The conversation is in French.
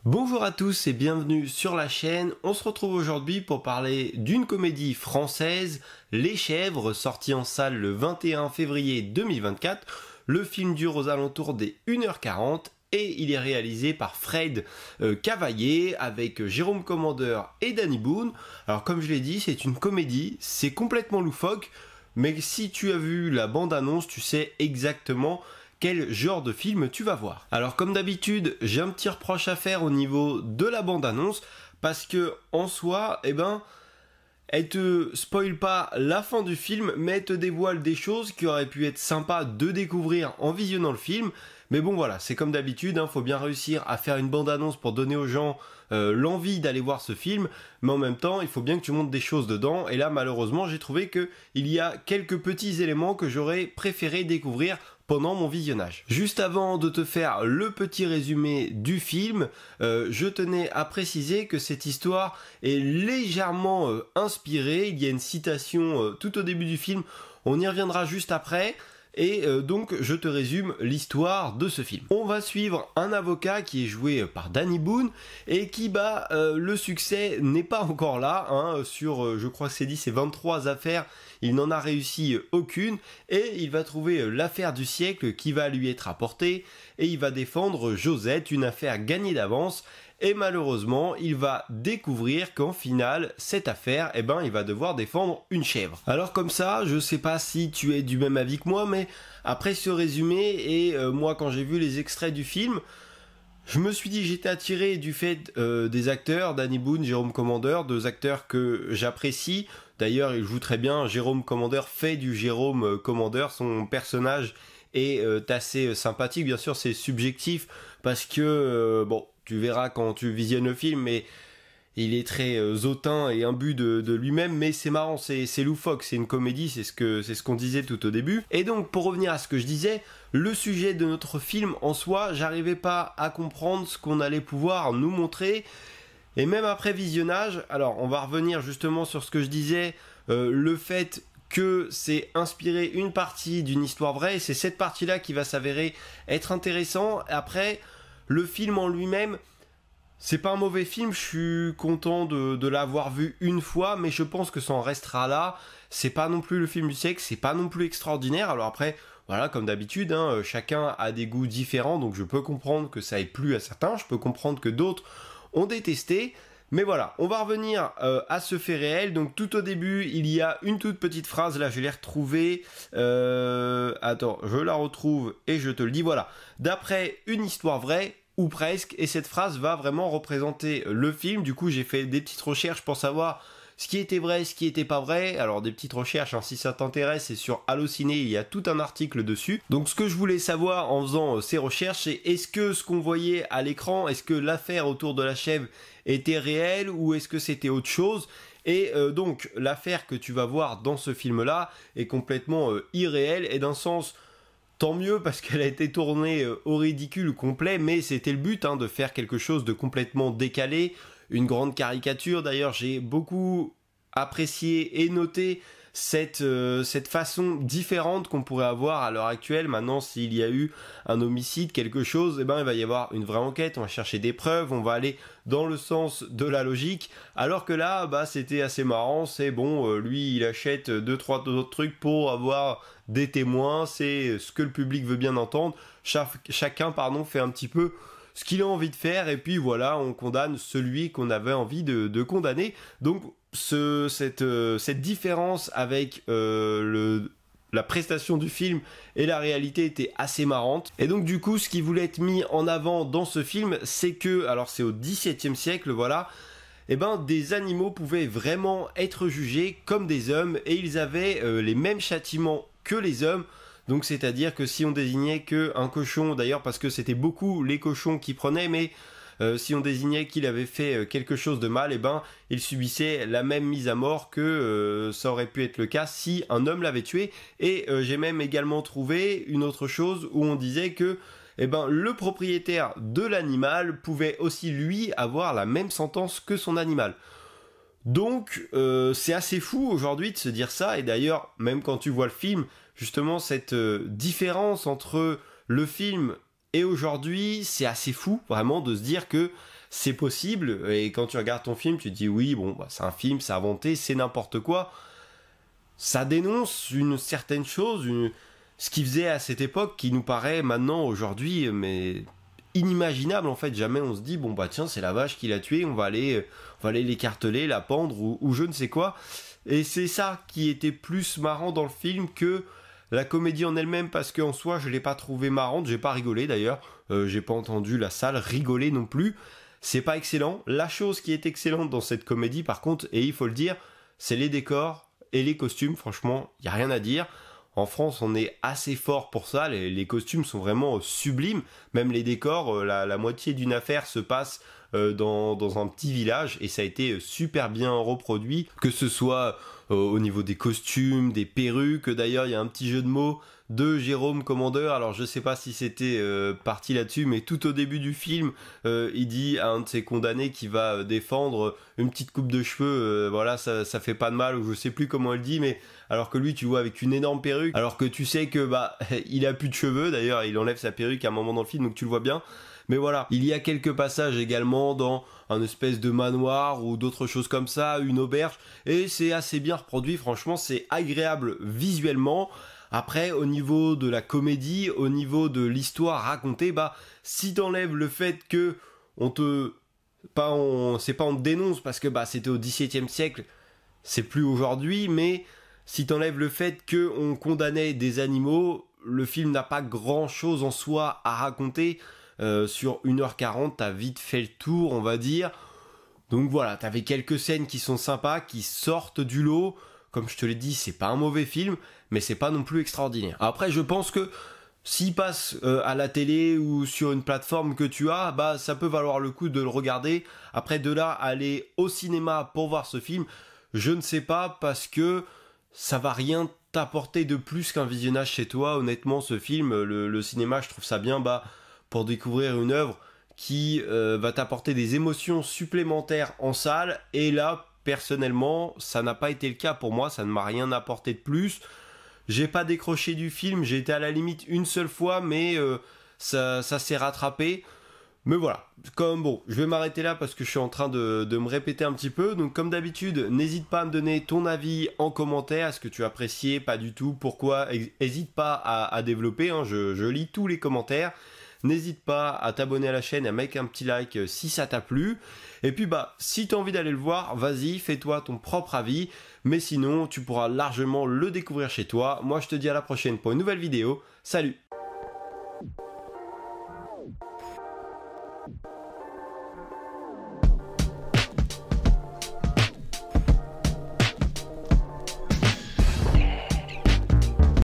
Bonjour à tous et bienvenue sur la chaîne. On se retrouve aujourd'hui pour parler d'une comédie française, Les Chèvres, sortie en salle le 21 février 2024. Le film dure aux alentours des 1h40 et il est réalisé par Fred Cavaillé avec Jérôme Commandeur et Danny Boone. Alors comme je l'ai dit, c'est une comédie, c'est complètement loufoque, mais si tu as vu la bande-annonce, tu sais exactement quel genre de film tu vas voir. Alors comme d'habitude, j'ai un petit reproche à faire au niveau de la bande-annonce, parce que en soi, elle te spoil pas la fin du film, mais elle te dévoile des choses qui auraient pu être sympas de découvrir en visionnant le film. Mais bon voilà, c'est comme d'habitude, faut bien réussir à faire une bande-annonce pour donner aux gens l'envie d'aller voir ce film, mais en même temps, il faut bien que tu montes des choses dedans, et là malheureusement, j'ai trouvé que il y a quelques petits éléments que j'aurais préféré découvrir pendant mon visionnage. Juste avant de te faire le petit résumé du film, je tenais à préciser que cette histoire est légèrement inspirée. Il y a une citation tout au début du film, on y reviendra juste après. Et donc je te résume l'histoire de ce film. On va suivre un avocat qui est joué par Danny Boone et qui le succès n'est pas encore là sur je crois que c'est 23 affaires, il n'en a réussi aucune et il va trouver l'affaire du siècle qui va lui être apportée et il va défendre Josette, une affaire gagnée d'avance. Et malheureusement, il va découvrir qu'en finale, cette affaire, il va devoir défendre une chèvre. Alors comme ça, je sais pas si tu es du même avis que moi, mais après ce résumé, et moi quand j'ai vu les extraits du film, je me suis dit, j'étais attiré du fait des acteurs, Danny Boone, Jérôme Commandeur, deux acteurs que j'apprécie. D'ailleurs, ils jouent très bien. Jérôme Commandeur fait du Jérôme Commandeur, son personnage est assez sympathique. Bien sûr, c'est subjectif parce que, tu verras quand tu visionnes le film, mais il est très hautain et imbu de lui-même, mais c'est marrant, c'est loufoque, c'est une comédie, c'est ce qu'on disait tout au début. Et donc, pour revenir à ce que je disais, le sujet de notre film en soi, j'arrivais pas à comprendre ce qu'on allait pouvoir nous montrer. Et même après visionnage, alors on va revenir justement sur ce que je disais, le fait que c'est inspiré une partie d'une histoire vraie, et c'est cette partie-là qui va s'avérer être intéressant. Après, le film en lui-même, c'est pas un mauvais film, je suis content de l'avoir vu une fois, mais je pense que ça en restera là. C'est pas non plus le film du siècle, c'est pas non plus extraordinaire. Alors après, voilà, comme d'habitude, chacun a des goûts différents, donc je peux comprendre que ça ait plu à certains, je peux comprendre que d'autres ont détesté. Mais voilà, on va revenir à ce fait réel. Donc tout au début, il y a une toute petite phrase, là je l'ai retrouvée. Attends, je la retrouve et je te le dis, voilà. D'après une histoire vraie, ou presque, et cette phrase va vraiment représenter le film. Du coup, j'ai fait des petites recherches pour savoir ce qui était vrai, ce qui était pas vrai. Alors des petites recherches, si ça t'intéresse, c'est sur Allociné, il y a tout un article dessus. Donc ce que je voulais savoir en faisant ces recherches, c'est est-ce que ce qu'on voyait à l'écran, est-ce que l'affaire autour de la chèvre était réelle ou est-ce que c'était autre chose? Et donc l'affaire que tu vas voir dans ce film-là est complètement irréelle, et d'un sens, tant mieux parce qu'elle a été tournée au ridicule complet, mais c'était le but de faire quelque chose de complètement décalé, une grande caricature. D'ailleurs, j'ai beaucoup apprécié et noté cette façon différente qu'on pourrait avoir à l'heure actuelle. Maintenant, s'il y a eu un homicide, quelque chose, il va y avoir une vraie enquête, on va chercher des preuves, on va aller dans le sens de la logique, alors que là, c'était assez marrant, c'est bon, lui, il achète 2-3 autres trucs pour avoir des témoins, c'est ce que le public veut bien entendre, chacun fait un petit peu ce qu'il a envie de faire, et puis voilà, on condamne celui qu'on avait envie de condamner. Donc cette différence avec la prestation du film et la réalité était assez marrante. Et donc du coup, ce qui voulait être mis en avant dans ce film, c'est que, alors c'est au XVIIe siècle, voilà, des animaux pouvaient vraiment être jugés comme des hommes, et ils avaient les mêmes châtiments que les hommes. Donc c'est-à-dire que si on désignait qu'un cochon, d'ailleurs parce que c'était beaucoup les cochons qui prenaient, mais si on désignait qu'il avait fait quelque chose de mal, il subissait la même mise à mort que ça aurait pu être le cas si un homme l'avait tué. Et j'ai même également trouvé une autre chose où on disait que le propriétaire de l'animal pouvait aussi lui avoir la même sentence que son animal. Donc c'est assez fou aujourd'hui de se dire ça, et d'ailleurs même quand tu vois le film, justement cette différence entre le film et aujourd'hui, c'est assez fou vraiment de se dire que c'est possible, et quand tu regardes ton film, tu te dis oui, bon, bah, c'est un film, c'est inventé, c'est n'importe quoi. Ça dénonce une certaine chose, ce qu'ils faisaient à cette époque qui nous paraît maintenant, aujourd'hui, mais inimaginable en fait. Jamais on se dit, bon bah tiens, c'est la vache qui l'a tué, on va aller l'écarteler, la pendre ou je ne sais quoi. Et c'est ça qui était plus marrant dans le film que la comédie en elle-même, parce qu'en soi, je l'ai pas trouvée marrante, j'ai pas rigolé d'ailleurs, j'ai pas entendu la salle rigoler non plus. C'est pas excellent. La chose qui est excellente dans cette comédie, par contre, et il faut le dire, c'est les décors et les costumes. Franchement, il y a rien à dire. En France, on est assez fort pour ça. Les costumes sont vraiment sublimes. Même les décors, la moitié d'une affaire se passe dans un petit village et ça a été super bien reproduit. Que ce soit au niveau des costumes, des perruques. D'ailleurs, il y a un petit jeu de mots de Jérôme Commandeur. Alors, je sais pas si c'était parti là-dessus, mais tout au début du film, il dit à un de ses condamnés qui va défendre une petite coupe de cheveux. Voilà, ça fait pas de mal, ou je sais plus comment elle dit, mais alors que lui, tu vois, avec une énorme perruque, alors que tu sais que bah il a plus de cheveux. D'ailleurs, il enlève sa perruque à un moment dans le film, donc tu le vois bien. Mais voilà, il y a quelques passages également dans un espèce de manoir ou d'autres choses comme ça, une auberge, et c'est assez bien reproduit. Franchement, c'est agréable visuellement. Après, au niveau de la comédie, au niveau de l'histoire racontée, bah si t'enlèves le fait que on te c'est pas on te dénonce parce que bah c'était au XVIIe siècle, c'est plus aujourd'hui, mais si t'enlèves le fait que on condamnait des animaux, le film n'a pas grand chose en soi à raconter. Sur 1h40, t'as vite fait le tour, on va dire. Donc voilà, t'avais quelques scènes qui sont sympas, qui sortent du lot. Comme je te l'ai dit, c'est pas un mauvais film, mais c'est pas non plus extraordinaire. Après, je pense que s'il passe à la télé ou sur une plateforme que tu as, bah ça peut valoir le coup de le regarder. Après, de là à aller au cinéma pour voir ce film, je ne sais pas, parce que ça va rien t'apporter de plus qu'un visionnage chez toi. Honnêtement, ce film, le cinéma, je trouve ça bien pour découvrir une œuvre qui va t'apporter des émotions supplémentaires en salle. Et là, personnellement, ça n'a pas été le cas pour moi, ça ne m'a rien apporté de plus. J'ai pas décroché du film, j'ai été à la limite une seule fois, mais ça s'est rattrapé. Mais voilà, comme bon, je vais m'arrêter là parce que je suis en train de me répéter un petit peu. Donc comme d'habitude, n'hésite pas à me donner ton avis en commentaire. Est-ce que tu as apprécié, pas du tout, pourquoi? N'hésite pas à développer, hein, je lis tous les commentaires. N'hésite pas à t'abonner à la chaîne et à mettre un petit like si ça t'a plu. Et puis bah, si t'as envie d'aller le voir, vas-y, fais-toi ton propre avis. Mais sinon, tu pourras largement le découvrir chez toi. Moi, je te dis à la prochaine pour une nouvelle vidéo. Salut!